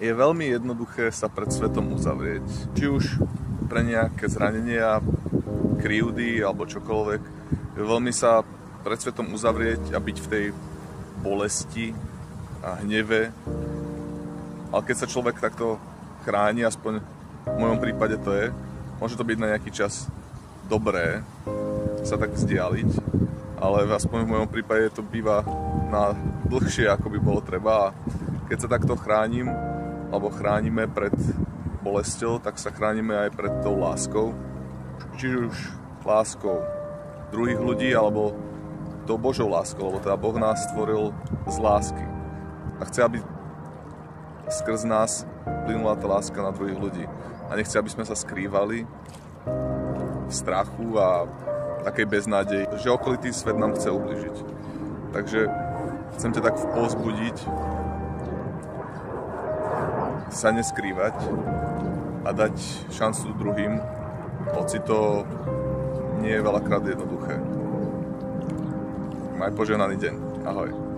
Je veľmi jednoduché sa pred svetom uzavrieť. Či už pre nejaké zranenia, krivdy alebo čokoľvek. Je veľmi sa pred svetom uzavrieť a byť v tej bolesti a hneve. Ale keď sa človek takto chráni, aspoň v mojom prípade to je, môže to byť na nejaký čas dobré sa tak vzdialiť, ale aspoň v mojom prípade to býva na dlhšie, ako by bolo treba. A keď sa takto chránim, alebo chránime pred bolesťou, tak sa chránime aj pred tou láskou. Čiže už láskou druhých ľudí, alebo tou Božou láskou, lebo teda Boh nás stvoril z lásky. A chce, aby skrz nás plynula tá láska na druhých ľudí. A nechce, aby sme sa skrývali v strachu a takej beznádeji, že okolitý svet nám chce ubližiť. Takže chcem ťa tak povzbudiť, sa neskrývať a dať šancu druhým, hoci to nie je veľakrát jednoduché. Maj požehnaný deň. Ahoj.